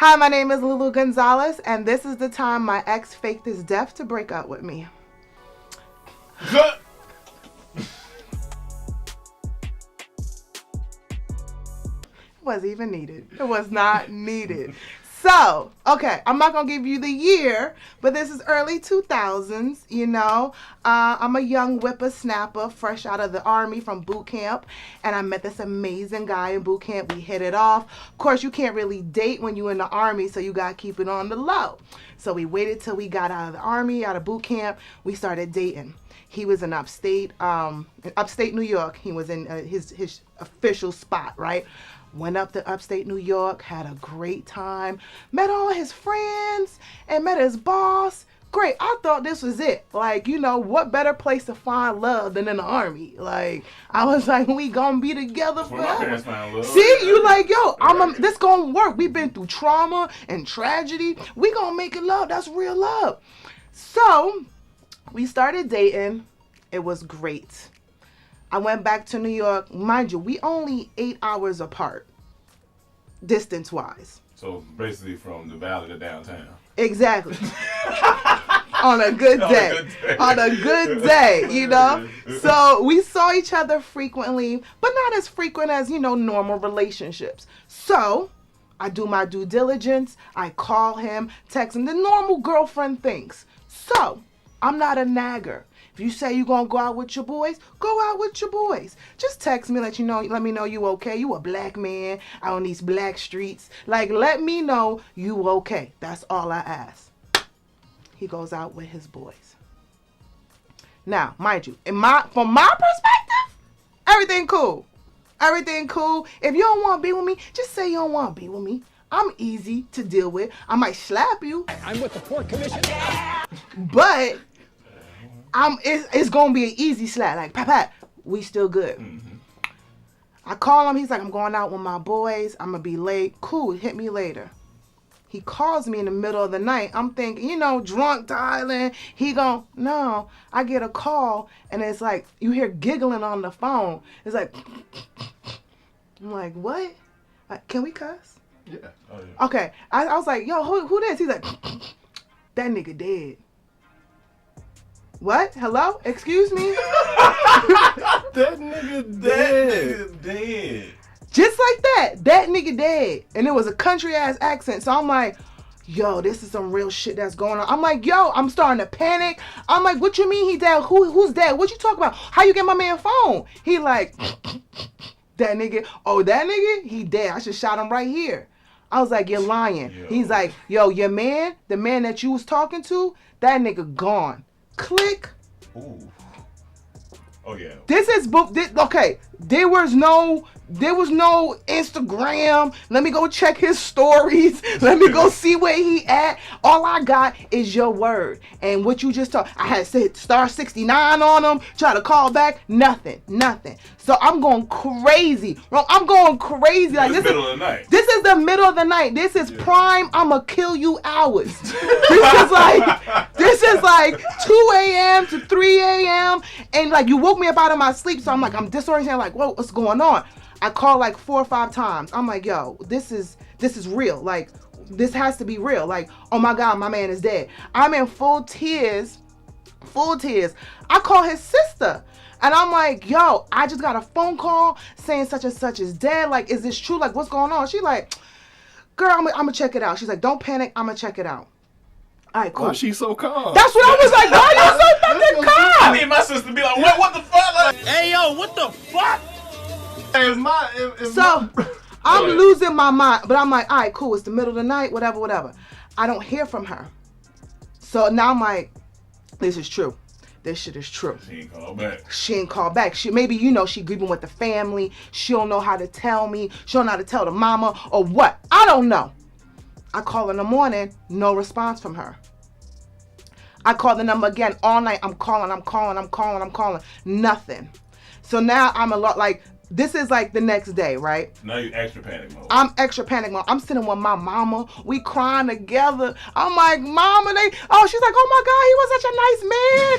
Hi, my name is LouLou Gonzalez, and this is the time my ex faked his death to break up with me. It wasn't even needed. It was not needed. So, okay, I'm not going to give you the year, but this is early 2000s, you know. I'm a young whippersnapper, fresh out of the Army from boot camp, and I met this amazing guy in boot camp. We hit it off. Of course, you can't really date when you're in the Army, so you got to keep it on the low. So we waited till we got out of the Army, out of boot camp. We started dating. He was in upstate New York. He was in his official spot, right? Went up to upstate New York, had a great time, met all his friends, and met his boss. Great. I thought this was it. Like, you know, what better place to find love than in the Army? Like, I was like, we gonna be together forever. See, you like, yo, this gonna work. We've been through trauma and tragedy. We gonna make it love. That's real love. So, we started dating. It was great. I went back to New York. Mind you, we only 8 hours apart, distance-wise. So basically from the valley to downtown. Exactly. On a good day. On a good day, you know? So we saw each other frequently, but not as frequent as, you know, normal relationships. So I do my due diligence. I call him, text him, the normal girlfriend things. So I'm not a nagger. If you say you're going to go out with your boys, go out with your boys. Just text me, let me know you okay. You a black man out on these black streets. Like, let me know you okay. That's all I ask. He goes out with his boys. Now, mind you, from my perspective, everything cool. Everything cool. If you don't want to be with me, just say you don't want to be with me. I'm easy to deal with. I might slap you. I'm with the Port Commission. But it's gonna be an easy slap. Like, Pat, we still good. Mm-hmm. I call him. He's like, I'm going out with my boys. I'm gonna be late. Cool. Hit me later. He calls me in the middle of the night. I'm thinking, you know, drunk dialing. No. I get a call, and it's like you hear giggling on the phone. It's like, I'm like, what? Can we cuss? Yeah. Oh, yeah. Okay. I was like, yo, who this? He's like, that nigga dead. What? Hello? Excuse me? That nigga dead. Just like that. That nigga dead. And it was a country ass accent. So I'm like, yo, this is some real shit that's going on. I'm like, yo, I'm starting to panic. I'm like, what you mean he dead? Who's dead? What you talking about? How you get my man phone? He like, that nigga. Oh, that nigga? He dead. I should shot him right here. I was like, you're lying. Yo. He's like, yo, your man, the man that you was talking to, that nigga gone. Click. Ooh. Oh yeah. Okay. There was no Instagram. Let me go check his stories. Let me go see where he at. All I got is your word. And what you just talked. I had said star 69 on him. Try to call back. Nothing. So I'm going crazy. I'm going crazy. Like, this is the middle of the night. This is the middle of the night. This is prime. I'ma kill you hours. This is like 2 a.m. to 3 a.m. And like you woke me up out of my sleep. So I'm like, I'm disoriented. Like, whoa, what's going on? I called like 4 or 5 times. I'm like, yo, this is real. Like, this has to be real. Like, oh my God, my man is dead. I'm in full tears. I call his sister. And I'm like, yo, I just got a phone call saying such and such is dead. Like, is this true? Like, what's going on? She like, girl, I'm gonna check it out. She's like, don't panic. I'm gonna check it out. All right, cool. Why she so calm? That's what I was like. Why you so fucking calm? I need my sister to be like, what the fuck? Like, Hey, yo, what the fuck? I'm losing my mind. But I'm like, all right, cool. It's the middle of the night, whatever. I don't hear from her. So now I'm like, this is true. This shit is true. She ain't called back. Maybe, you know, she grieving with the family. She don't know how to tell me. She don't know how to tell the mama or what. I don't know. I call in the morning, no response from her. I call the number again all night. I'm calling. Nothing. So now I'm a lot like, this is like the next day, right? Now you extra panic mode. I'm extra panic mode. I'm sitting with my mama. We crying together. I'm like, Mama, she's like, oh my God, he was such a nice man.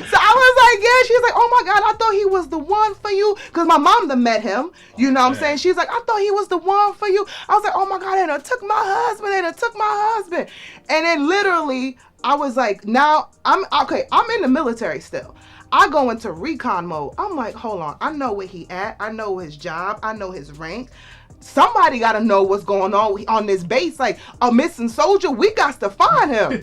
So I was like, yeah. She's like, oh my God, I thought he was the one for you. Because my mom done met him. You know what I'm saying? She's like, I thought he was the one for you. I was like, oh my God, they done took my husband. And then literally, I was like, now, I'm in the military still. I go into recon mode. I'm like, hold on. I know where he at. I know his job. I know his rank. Somebody got to know what's going on this base. Like, a missing soldier, we got to find him.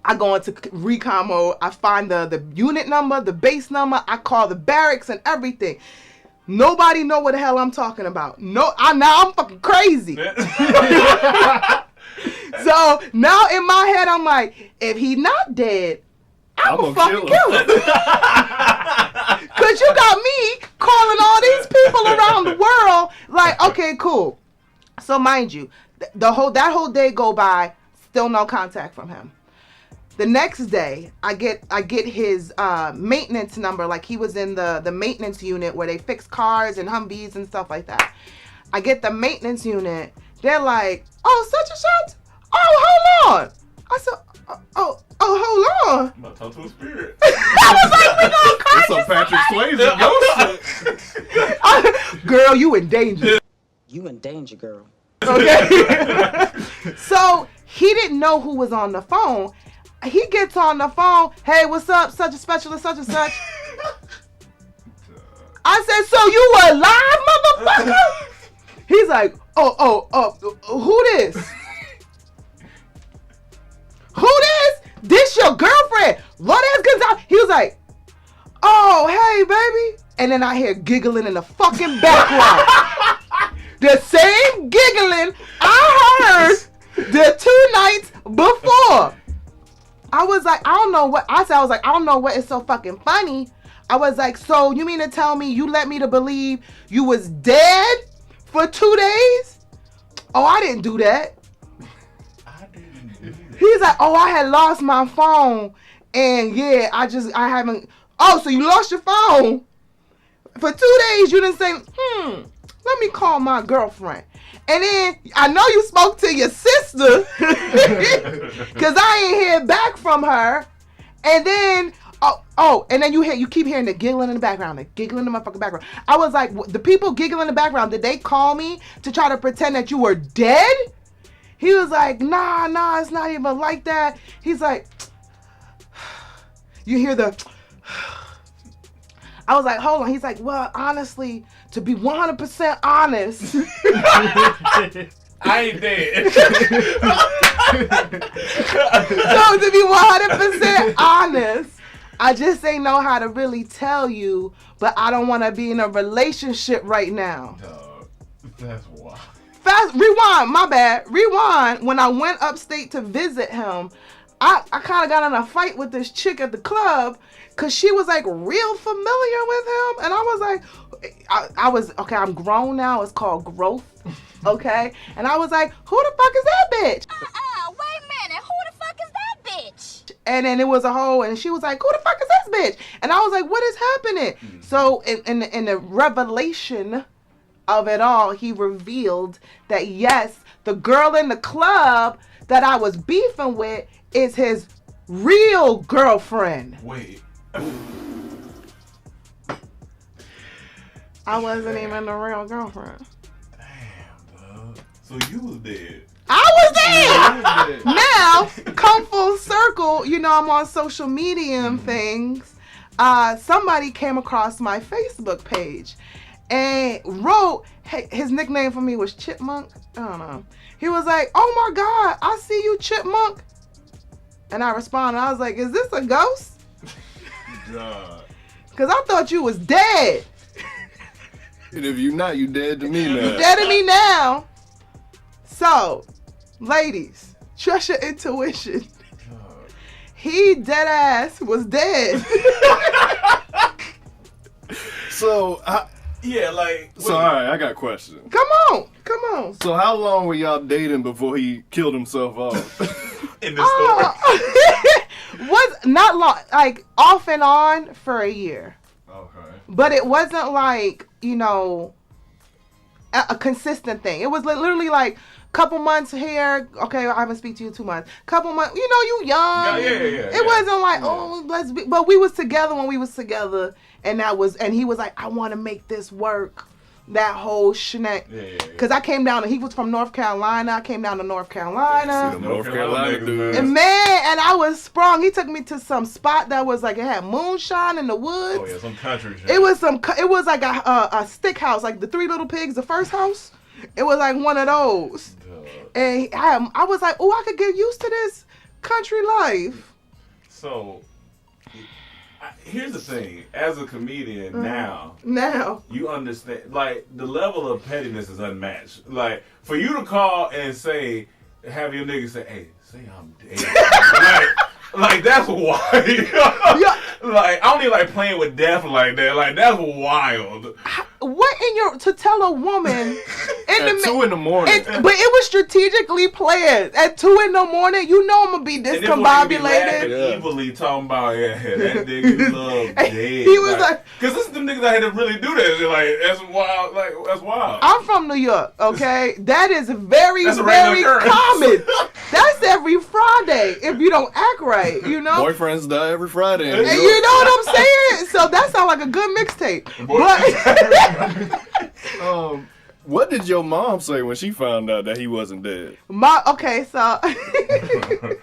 I go into recon mode. I find the unit number, the base number. I call the barracks and everything. Nobody know what the hell I'm talking about. Now I'm fucking crazy. So now in my head, I'm like, if he not dead, I'm gonna fucking kill him. Cause you got me calling all these people around the world. Like, okay, cool. So mind you, that whole day go by, still no contact from him. The next day, I get his maintenance number. Like, he was in the maintenance unit where they fix cars and Humvees and stuff like that. I get the maintenance unit. They're like, oh, such and such. Oh, hold on. I said, oh, hold on. I'm about to talk to a spirit. I was like, we gonna call It's some Patrick Swayze. Girl, you in danger. You in danger, girl. Okay. So he didn't know who was on the phone. He gets on the phone. Hey, what's up? Such a specialist, such and such. I said, so you were alive, motherfucker? He's like, oh, who this? Who this? This your girlfriend? LouLou Gonzalez. He was like, oh, hey, baby. And then I hear giggling in the fucking background. The same giggling I heard the 2 nights before. I was like, I don't know what is so fucking funny. I was like, so you mean to tell me you led me to believe you was dead for 2 days? Oh, I didn't do that. He's like, oh, I had lost my phone. And yeah, I haven't. Oh, so you lost your phone? For 2 days, you didn't say, let me call my girlfriend. And then I know you spoke to your sister because I ain't hear back from her. And then, and then you keep hearing the giggling in the background, the giggling in the motherfucking background. I was like, the people giggling in the background, did they call me to try to pretend that you were dead? He was like, nah, it's not even like that. He's like, you hear the, I was like, hold on. He's like, well, honestly, to be 100% honest, I ain't dead. So to be 100% honest, I just ain't know how to really tell you, but I don't want to be in a relationship right now. Dog, that's wild. Rewind, my bad. Rewind, when I went upstate to visit him, I kind of got in a fight with this chick at the club because she was like real familiar with him. And I was like, okay, I'm grown now. It's called growth. Okay. And I was like, who the fuck is that bitch? Wait a minute. Who the fuck is that bitch? And then it was a whole, and she was like, who the fuck is this bitch? And I was like, what is happening? Mm-hmm. So in the revelation of it all, he revealed that yes, the girl in the club that I was beefing with is his real girlfriend. Wait. I wasn't even the real girlfriend. Damn, dog. So you was dead. I was dead. Now, come full circle, I'm on social media and things. Somebody came across my Facebook page and wrote, hey, his nickname for me was Chipmunk. I don't know. He was like, oh my God, I see you, Chipmunk. And I responded, I was like, is this a ghost? Because I thought you was dead. And if you not, you dead to me now. You dead to me now. So, ladies, trust your intuition. He dead ass was dead. So, yeah, like. So, all right, I got a question. Come on. So, how long were y'all dating before he killed himself off? In the story. Was not long, like off and on for a year. Okay. But it wasn't like, you know, a consistent thing. It was literally like couple months here. Okay, I haven't speak to you 2 months. Couple months, you know, you young. Yeah. It wasn't like, oh, let's be. But we was together when we was together, and he was like, I want to make this work. That whole schneck. Because I came down, and he was from North Carolina. I came down to North Carolina. See the North Carolina dude. And man, I was sprung. He took me to some spot that was like, it had moonshine in the woods. Oh yeah, some country shit. It was like a stick house, like the Three Little Pigs, the first house. It was like one of those. And I was like, oh, I could get used to this country life. So, here's the thing. As a comedian now, you understand, like, the level of pettiness is unmatched. Like, for you to call and say, have your nigga say, hey, say I'm dead. like, that's wild. Yeah. Like, I don't even like playing with death like that. Like, that's wild. What to tell a woman at 2 in the morning? But it was strategically planned. At 2 in the morning, you know I'm gonna be discombobulated. And evilly talking about that nigga you love dead. He was like, because this is them niggas out here that really do that. Like, that's wild. Like, that's wild. I'm from New York, okay? That is very occurrence. common. That's every Friday if you don't act right, you know? Boyfriends die every Friday. And you know what I'm saying? So that sounds like a good mixtape. But what did your mom say when she found out that he wasn't dead? Okay, so I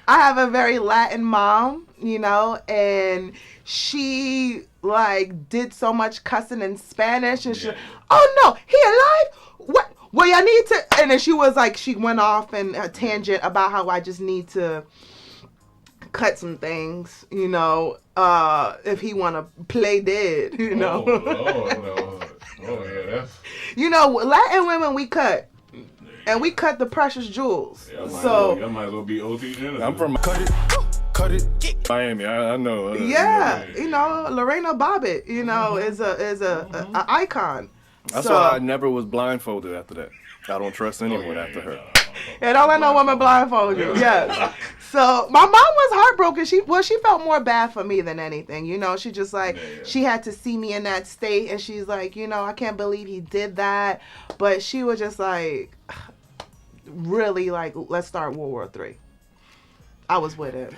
have a very Latin mom, you know, and she like did so much cussing in Spanish, and she, oh no, he alive? What? Well, I need to, and then she went off in a tangent about how I just need to cut some things, you know, if he want to play dead, you know. Oh yeah, that's. You know, Latin women, we cut. And we cut the precious jewels. Yeah, so I might as well be OT Genesis. I'm from Miami. I know. Yeah, you know, Lorena Bobbitt, you know, is a icon. That's why I never was blindfolded after that. I don't trust anyone after her. And don't let no woman blindfold you. Yes. So my mom was heartbroken. She felt more bad for me than anything. You know, she just like, she had to see me in that state, and she's like, you know, I can't believe he did that. But she was just like, really like, let's start World War III. I was with it.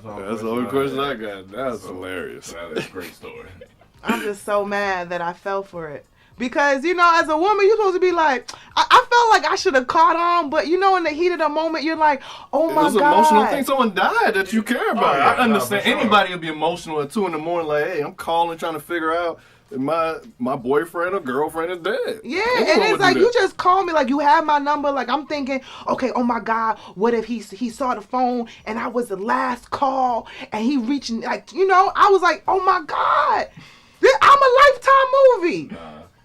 That's the only question I got. That's hilarious. That's a great story. I'm just so mad that I fell for it. Because, you know, as a woman, you're supposed to be like, I felt like I should have caught on, but, you know, in the heat of the moment, you're like, oh, my God. It was an emotional thing. Someone died that you care about. Yeah, I understand. sure. Anybody will be emotional at 2 in the morning, like, hey, I'm calling, trying to figure out if my boyfriend or girlfriend is dead. Yeah, and it's like, you just call me, like, you have my number. Like, I'm thinking, okay, oh, my God, what if he saw the phone, and I was the last call, and he reached, like, you know, I was like, oh, my God. I'm a Lifetime movie.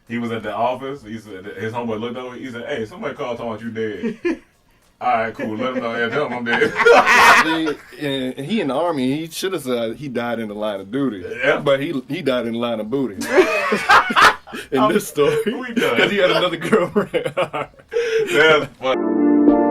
He was at the office. He said his homeboy looked over. He said, "Hey, somebody called talking about you dead." All right, cool. Let him know. Yeah, tell him I'm dead. And he in the army. He should have said he died in the line of duty. Yeah. But he died in the line of booty. In this story, because he had another girlfriend. That's funny.